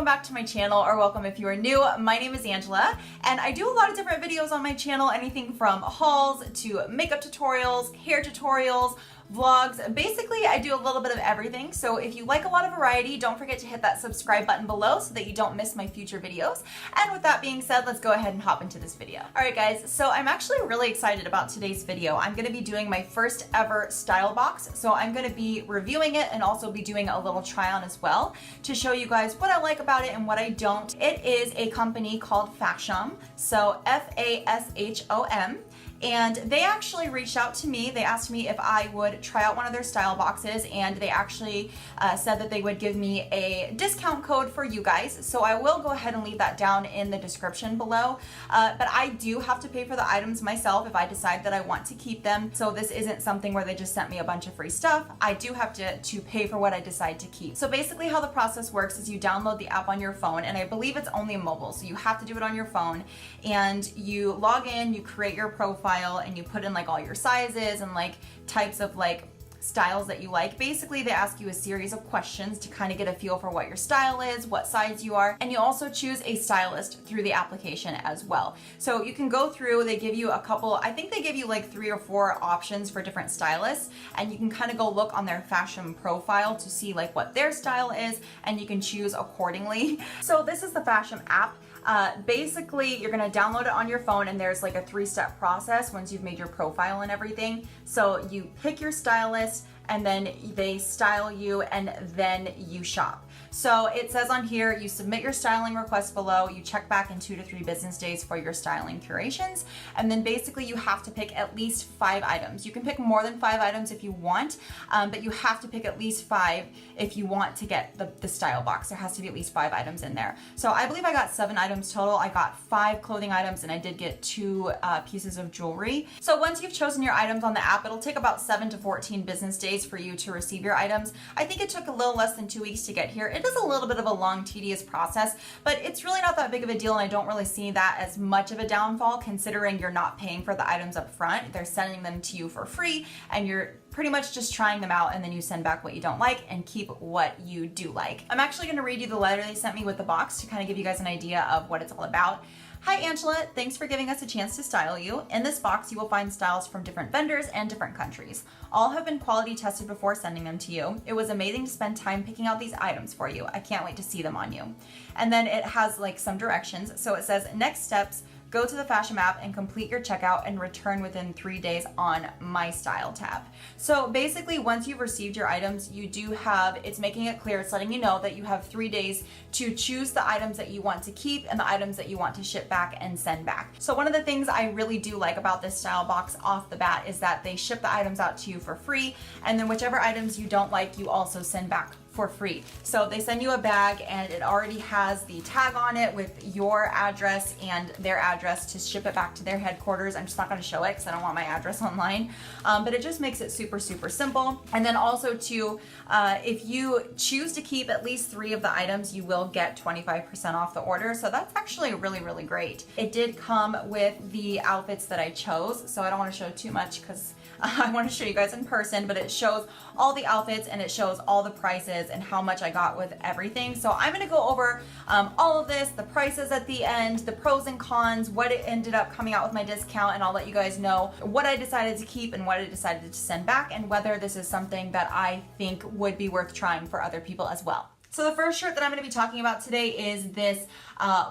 welcome back to my channel, or welcome if you are new. My name is Angela, and I do a lot of different videos on my channel, anything from hauls to makeup tutorials, hair tutorials, vlogs. Basically, I do a little bit of everything. So if you like a lot of variety, don't forget to hit that subscribe button below so that you don't miss my future videos. And with that being said, let's go ahead and hop into this video. All right, guys, so I'm actually really excited about today's video. I'm gonna be doing my first ever style box. So I'm gonna be reviewing it and also be doing a little try on as well to show you guys what I like about it and what I don't. It is a company called Fashom, so F-A-S-H-O-M. And they actually reached out to me. They asked me if I would try out one of their style boxes, and they actually said that they would give me a discount code for you guys. So I will go ahead and leave that down in the description below. But I do have to pay for the items myself if I decide that I want to keep them. So this isn't something where they just sent me a bunch of free stuff. I do have to pay for what I decide to keep. So basically how the process works is you download the app on your phone, and I believe it's only mobile. So you have to do it on your phone, and you log in, you create your profile, and you put in like all your sizes and like types of like styles that you like. Basically, they ask you a series of questions to kind of get a feel for what your style is, what size you are, and you also choose a stylist through the application as well. So you can go through, they give you a couple, I think they give you like 3 or 4 options for different stylists, and you can kind of go look on their Fashom profile to see like what their style is, and you can choose accordingly. So this is the Fashom app. Basically, you're gonna download it on your phone, and there's like a 3-step process once you've made your profile and everything. So you pick your stylist, and then they style you, and then you shop. So it says on here, you submit your styling request below, you check back in 2 to 3 business days for your styling curations, and then basically you have to pick at least 5 items. You can pick more than 5 items if you want, but you have to pick at least 5 if you want to get the style box. There has to be at least 5 items in there. So I believe I got 7 items total. I got 5 clothing items, and I did get 2 pieces of jewelry. So once you've chosen your items on the app, it'll take about 7 to 14 business days for you to receive your items. I think it took a little less than 2 weeks to get here. It is a little bit of a long, tedious process, but it's really not that big of a deal, and I don't really see that as much of a downfall considering you're not paying for the items up front. They're sending them to you for free, and you're pretty much just trying them out, and then you send back what you don't like and keep what you do like. I'm actually gonna read you the letter they sent me with the box to kind of give you guys an idea of what it's all about. Hi Angela, thanks for giving us a chance to style you. In this box, you will find styles from different vendors and different countries. All have been quality tested before sending them to you. It was amazing to spend time picking out these items for you. I can't wait to see them on you. And then it has like some directions. So it says, next steps, go to the Fashom app and complete your checkout and return within 3 days on My Style tab. So basically, once you've received your items, you do have, it's making it clear, it's letting you know that you have 3 days to choose the items that you want to keep and the items that you want to ship back and send back. So one of the things I really do like about this style box off the bat is that they ship the items out to you for free, and then whichever items you don't like, you also send back for free. So they send you a bag, and it already has the tag on it with your address and their address to ship it back to their headquarters. I'm just not gonna show it because I don't want my address online, but it just makes it super, super simple. And then also too, if you choose to keep at least 3 of the items, you will get 25% off the order. So that's actually really, really great. It did come with the outfits that I chose, so I don't wanna show too much because I want to show you guys in person, but it shows all the outfits, and it shows all the prices and how much I got with everything. So I'm going to go over all of this, the prices at the end, the pros and cons, what it ended up coming out with my discount, and I'll let you guys know what I decided to keep and what I decided to send back, and whether this is something that I think would be worth trying for other people as well. So the first shirt that I'm going to be talking about today is this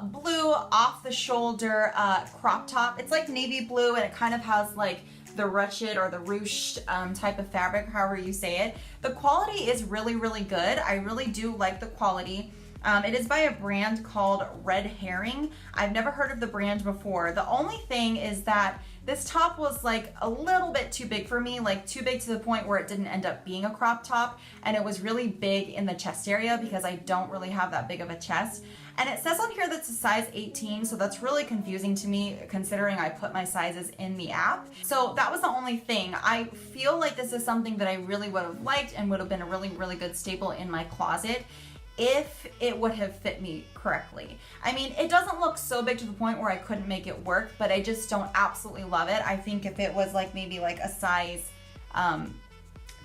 blue off-the-shoulder crop top. It's like navy blue, and it kind of has like the ruched or the ruched type of fabric, however you say it. The quality is really, really good. I really do like the quality. It is by a brand called Red Herring. I've never heard of the brand before. The only thing is that this top was like a little bit too big for me, like too big to the point where it didn't end up being a crop top, and it was really big in the chest area because I don't really have that big of a chest. And it says on here that's a size 18, so that's really confusing to me considering I put my sizes in the app. So that was the only thing. I feel like this is something that I really would have liked and would have been a really, really good staple in my closet if it would have fit me correctly. I mean, it doesn't look so big to the point where I couldn't make it work, but I just don't absolutely love it. I think if it was like maybe like a size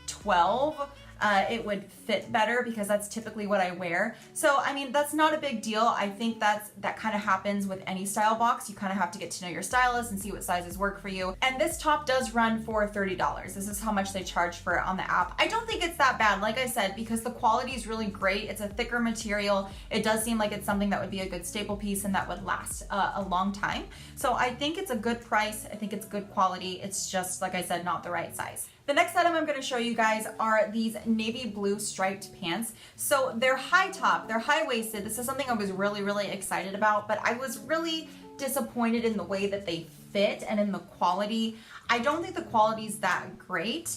12, it would fit better because that's typically what I wear. So, I mean, that's not a big deal. I think that kind of happens with any style box. You kind of have to get to know your stylist and see what sizes work for you. And this top does run for $30. This is how much they charge for it on the app. I don't think it's that bad, like I said, because the quality is really great. It's a thicker material. It does seem like it's something that would be a good staple piece and that would last a long time. So I think it's a good price. I think it's good quality. It's just, like I said, not the right size. The next item I'm going to show you guys are these navy blue striped pants. So they're high top, they're high waisted. This is something I was really excited about, but I was really disappointed in the way that they fit and in the quality. I don't think the quality is that great.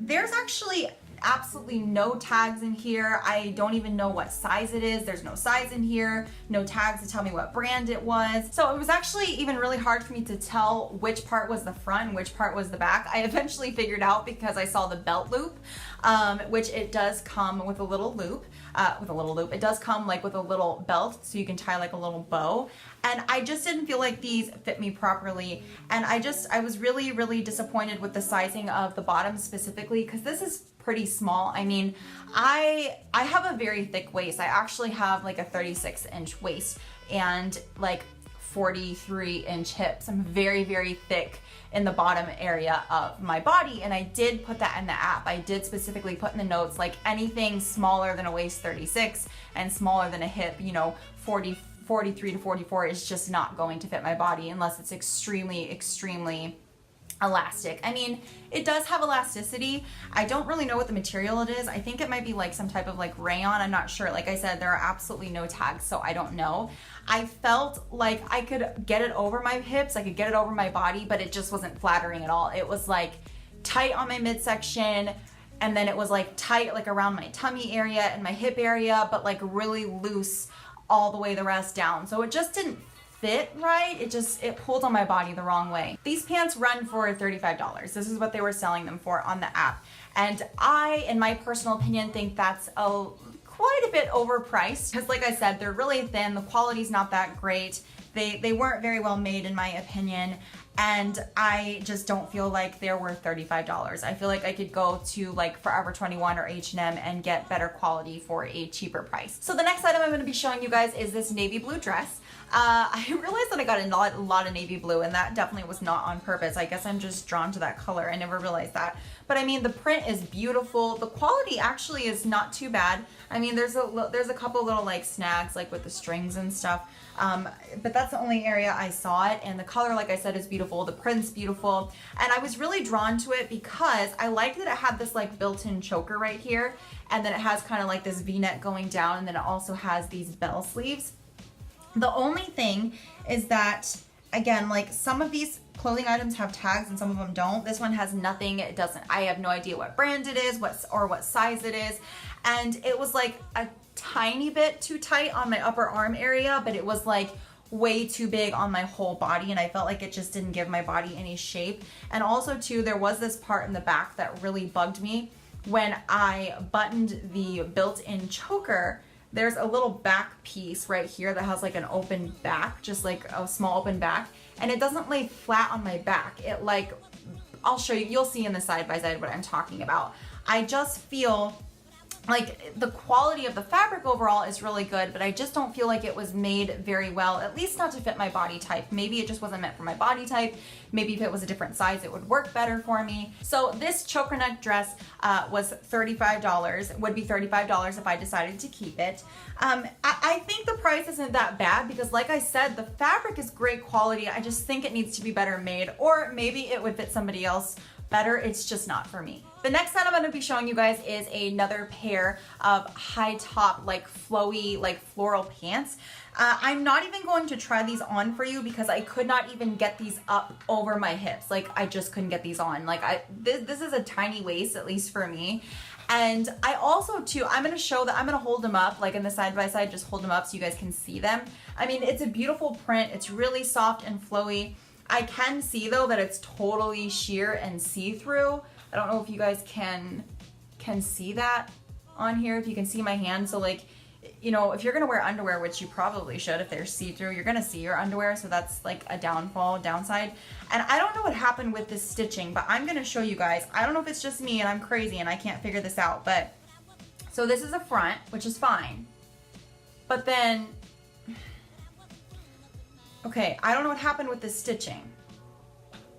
There's actually absolutely no tags in here. I don't even know what size it is. There's no size in here, no tags to tell me what brand it was. So it was actually even really hard for me to tell which part was the front and which part was the back. I eventually figured out because I saw the belt loop, which it does come with a little loop. It does come like with a little belt, so you can tie like a little bow. And I just didn't feel like these fit me properly. And I was really disappointed with the sizing of the bottom specifically, because this is pretty small. I mean, I have a very thick waist. I actually have like a 36-inch waist and like 43-inch hips. I'm very thick in the bottom area of my body, and I did put that in the app. I did specifically put in the notes, like anything smaller than a waist 36 and smaller than a hip, 43 to 44 is just not going to fit my body unless it's extremely elastic. I mean, it does have elasticity. I don't really know what the material it is. I think it might be like some type of like rayon. I'm not sure. Like I said, there are absolutely no tags, so I don't know. I felt like I could get it over my hips, I could get it over my body, but it just wasn't flattering at all. It was like tight on my midsection, and then it was like tight like around my tummy area and my hip area, but like really loose all the way the rest down. So it just didn't fit right. It pulled on my body the wrong way. These pants run for $35. This is what they were selling them for on the app. And I, in my personal opinion, think that's quite a bit overpriced, because like I said, they're really thin. The quality's not that great. They weren't very well made in my opinion. And I just don't feel like they're worth $35. I feel like I could go to like Forever 21 or H&M and get better quality for a cheaper price. So the next item I'm going to be showing you guys is this navy blue dress. I realized that I got a lot of navy blue, and that definitely was not on purpose. I guess I'm just drawn to that color. I never realized that. But I mean, the print is beautiful. The quality actually is not too bad. I mean, there's a couple little like snags like with the strings and stuff. But that's the only area I saw it, and the color, like I said, is beautiful. The print's beautiful, and I was really drawn to it because I liked that it had this like built-in choker right here, and then it has kind of like this V-neck going down, and then it also has these bell sleeves. The only thing is that, again, like some of these clothing items have tags and some of them don't. This one has nothing. It doesn't. I have no idea what brand it is, what size it is, and it was like a tiny bit too tight on my upper arm area, but it was like way too big on my whole body, and I felt like it just didn't give my body any shape. And also too, there was this part in the back that really bugged me. When I buttoned the built-in choker, there's a little back piece right here that has like an open back, just like a small open back, and it doesn't lay flat on my back. It like, I'll show you, you'll see in the side by side what I'm talking about. I just feel like the quality of the fabric overall is really good, but I just don't feel like it was made very well, at least not to fit my body type. Maybe it just wasn't meant for my body type. Maybe if it was a different size, it would work better for me. So this choker neck dress was $35, would be $35 if I decided to keep it. I think the price isn't that bad because, like I said, the fabric is great quality. I just think it needs to be better made, or maybe it would fit somebody else better. It's just not for me. The next set I'm going to be showing you guys is another pair of high top, like flowy, like floral pants. I'm not even going to try these on for you because I could not even get these up over my hips. Like I just couldn't get these on. Like this is a tiny waist, at least for me. And I also too, I'm going to hold them up like in the side by side, just hold them up so you guys can see them. I mean, it's a beautiful print. It's really soft and flowy. I can see though that it's totally sheer and see-through. I don't know if you guys can see that on here, if you can see my hand. So like you know, if you're gonna wear underwear, which you probably should if they're see-through, you're gonna see your underwear, so that's like a downside. And I don't know what happened with this stitching, but I'm gonna show you guys. I don't know if it's just me and I'm crazy and I can't figure this out, but so this is a front, which is fine. But then, okay, I don't know what happened with this stitching.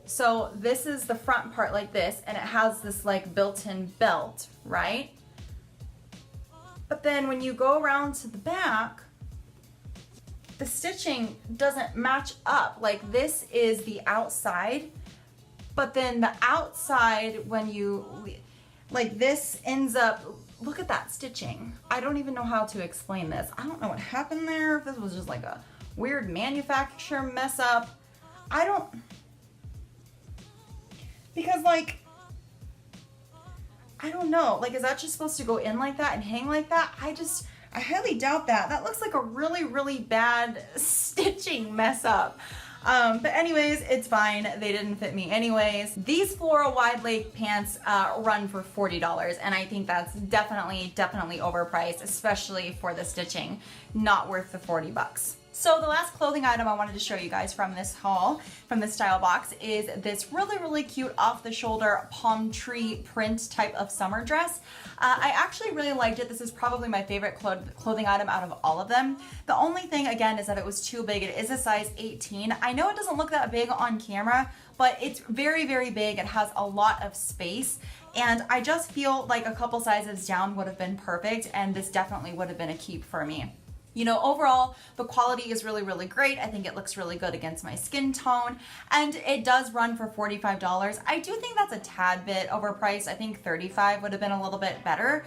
So this is the front part like this, and it has this like built-in belt, right? But then when you go around to the back, the stitching doesn't match up. Like this is the outside, but then the outside, when you, like this ends up, look at that stitching. I don't even know how to explain this. I don't know what happened there, if this was just like a weird manufacturer mess up. I don't, because like, I don't know, like, is that just supposed to go in like that and hang like that? I highly doubt that. That looks like a really, really bad stitching mess up. But anyways, it's fine. They didn't fit me anyways. These floral wide leg pants run for $40, and I think that's definitely overpriced, especially for the stitching. Not worth the 40 bucks. So the last clothing item I wanted to show you guys from this haul, from the style box, is this really, really cute off-the-shoulder palm tree print type of summer dress. I actually really liked it. This is probably my favorite clothing item out of all of them. The only thing, again, is that it was too big. It is a size 18. I know it doesn't look that big on camera, but it's very, very big. It has a lot of space. And I just feel like a couple sizes down would have been perfect, and this definitely would have been a keep for me. You know, overall, the quality is really, really great. I think it looks really good against my skin tone, and it does run for $45. I do think that's a tad bit overpriced. I think $35 would have been a little bit better,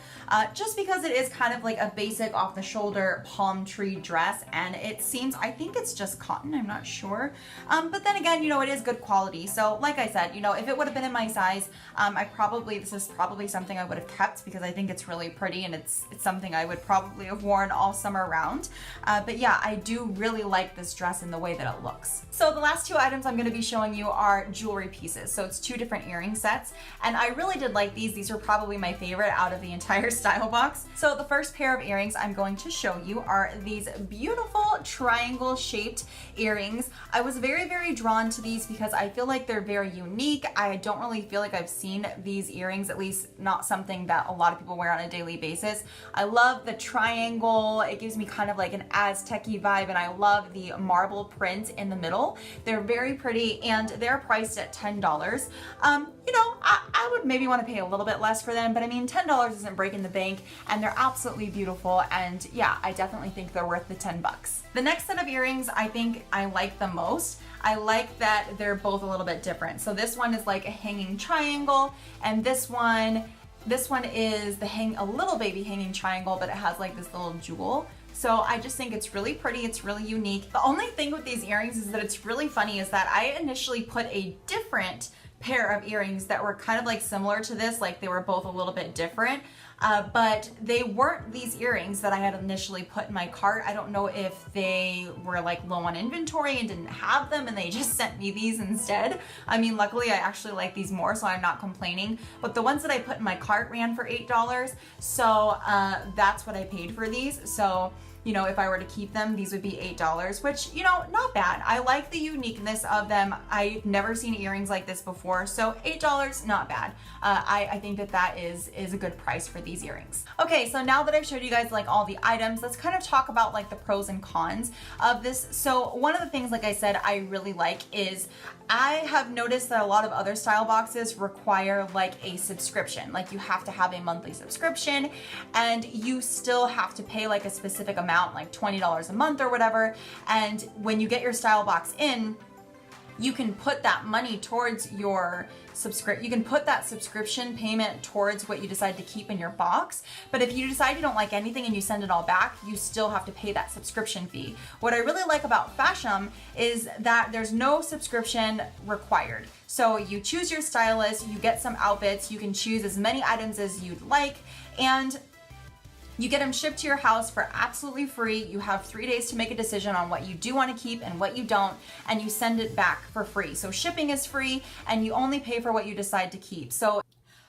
just because it is kind of like a basic off-the-shoulder palm tree dress, and it seems, I think it's just cotton, I'm not sure. But then again, you know, it is good quality. So like I said, you know, if it would have been in my size, this is probably something I would have kept because I think it's really pretty, and it's something I would probably have worn all summer round. But yeah, I do really like this dress in the way that it looks. So the last two items I'm going to be showing you are jewelry pieces. So it's two different earring sets, and I really did like these. These are probably my favorite out of the entire style box. So the first pair of earrings I'm going to show you are these beautiful triangle shaped earrings. I was very, very drawn to these because I feel like they're very unique. I don't really feel like I've seen these earrings, at least not something that a lot of people wear on a daily basis. I love the triangle. It gives me kind of like an Aztec-y vibe, and I love the marble print in the middle. They're very pretty, and they're priced at $10. You know, I would maybe want to pay a little bit less for them, but I mean, $10 isn't breaking the bank, and they're absolutely beautiful, and yeah, I definitely think they're worth the 10 bucks. The next set of earrings I think I like the most. I like that they're both a little bit different. So this one is like a hanging triangle, and this one is a little baby hanging triangle, but it has like this little jewel. So I just think it's really pretty, it's really unique. The only thing with these earrings is that it's really funny is that I initially put a different pair of earrings that were kind of like similar to this, like they were both a little bit different, but they weren't these earrings that I had initially put in my cart. I don't know if they were like low on inventory and didn't have them and they just sent me these instead. I mean, luckily I actually like these more, so I'm not complaining, but the ones that I put in my cart ran for $8, so that's what I paid for these. So you know, if I were to keep them, these would be $8, which, you know, not bad. I like the uniqueness of them. I've never seen earrings like this before, so $8, not bad. I think that is a good price for these earrings. Okay, so now that I've showed you guys like all the items, let's kind of talk about like the pros and cons of this. So one of the things, like I said, I really like is I have noticed that a lot of other style boxes require like a subscription. Like you have to have a monthly subscription, and you still have to pay like a specific amount, like $20 a month or whatever. And when you get your style box in, you can put that money towards your you can put that subscription payment towards what you decide to keep in your box. But if you decide you don't like anything and you send it all back, you still have to pay that subscription fee. What I really like about Fashom is that there's no subscription required. So you choose your stylist, you get some outfits, you can choose as many items as you'd like, and you get them shipped to your house for absolutely free. You have 3 days to make a decision on what you do want to keep and what you don't, and you send it back for free. So shipping is free, and you only pay for what you decide to keep. So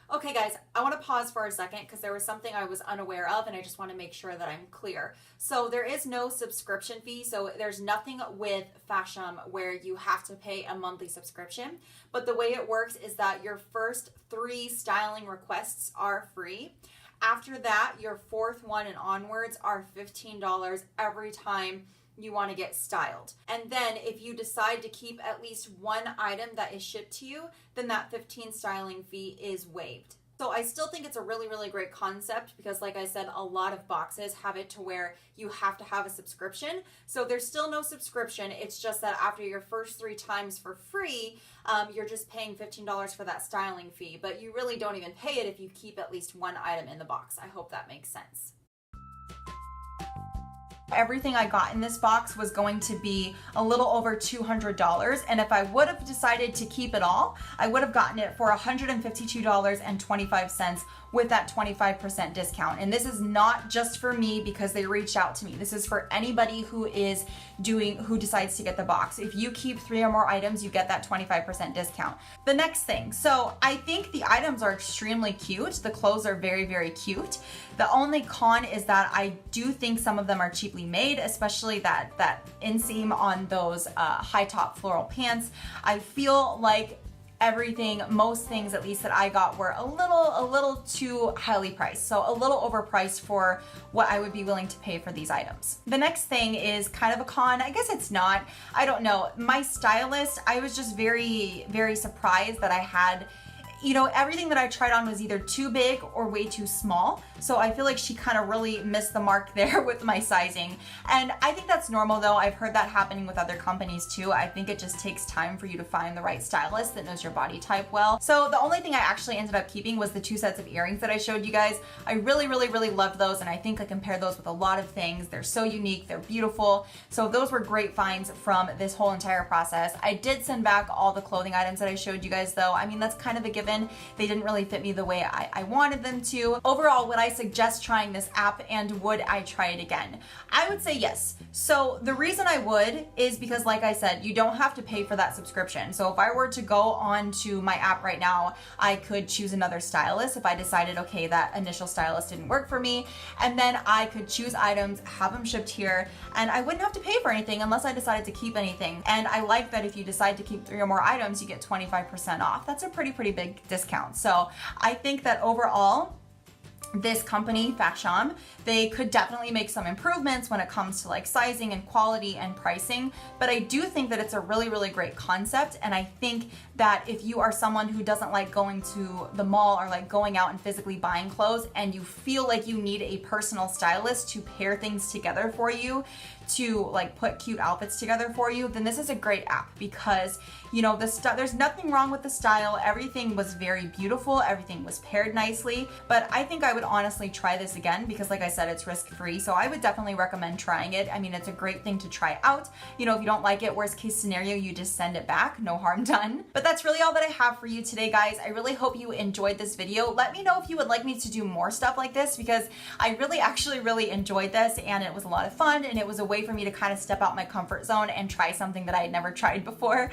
Okay guys, I want to pause for a second because there was something I was unaware of and I just want to make sure that I'm clear. So there is no subscription fee, so there's nothing with Fashom where you have to pay a monthly subscription, but the way it works is that your first 3 styling requests are free. After that, your 4th one and onwards are $15 every time you want to get styled. And then if you decide to keep at least 1 item that is shipped to you, then that 15 styling fee is waived. So I still think it's a really, really great concept because like I said, a lot of boxes have it to where you have to have a subscription. So there's still no subscription. It's just that after your first 3 times for free, you're just paying $15 for that styling fee, but you really don't even pay it if you keep at least 1 item in the box. I hope that makes sense. Everything I got in this box was going to be a little over $200, and if I would have decided to keep it all, I would have gotten it for $152.25 with that 25% discount. And this is not just for me because they reached out to me. This is for anybody who decides to get the box. If you keep 3 or more items, you get that 25% discount. The next thing, so I think the items are extremely cute. The clothes are very, very cute. The only con is that I do think some of them are cheaply made, especially that inseam on those high top floral pants. I feel like most things at least that I got were a little too highly priced. So a little overpriced for what I would be willing to pay for these items. The next thing is kind of a con. I guess it's not. I don't know. My stylist, I was just very, very surprised that I had, you know, everything that I tried on was either too big or way too small. So I feel like she kind of really missed the mark there with my sizing. And I think that's normal though. I've heard that happening with other companies too. I think it just takes time for you to find the right stylist that knows your body type well. So the only thing I actually ended up keeping was the 2 sets of earrings that I showed you guys. I really, really, really loved those, and I think I compared those with a lot of things. They're so unique, they're beautiful. So those were great finds from this whole entire process. I did send back all the clothing items that I showed you guys though. I mean, that's kind of a given. They didn't really fit me the way I wanted them to. Overall, would I suggest trying this app, and would I try it again? I would say yes. So the reason I would is because, like I said, you don't have to pay for that subscription. So if I were to go on to my app right now, I could choose another stylist if I decided, okay, that initial stylist didn't work for me, and then I could choose items, have them shipped here, and I wouldn't have to pay for anything unless I decided to keep anything. And I like that if you decide to keep 3 or more items, you get 25% off. That's a pretty big discount. So I think that overall, this company, Fashom, they could definitely make some improvements when it comes to like sizing and quality and pricing, but I do think that it's a really, really great concept. And I think that if you are someone who doesn't like going to the mall or like going out and physically buying clothes, and you feel like you need a personal stylist to pair things together for you, to like put cute outfits together for you, then this is a great app because, you know, there's nothing wrong with the style. Everything was very beautiful. Everything was paired nicely, but I think I would honestly try this again because, like I said, it's risk-free. So I would definitely recommend trying it. I mean, it's a great thing to try out. You know, if you don't like it, worst case scenario, you just send it back. No harm done. But that's really all that I have for you today, guys. I really hope you enjoyed this video. Let me know if you would like me to do more stuff like this because I actually really enjoyed this, and it was a lot of fun, and it was a way for me to kind of step out my comfort zone and try something that I had never tried before.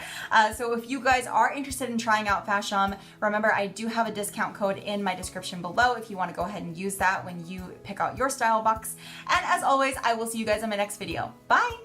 So if you guys are interested in trying out Fashom, remember I do have a discount code in my description below if you want to go ahead and use that when you pick out your style box. And as always, I will see you guys in my next video. Bye!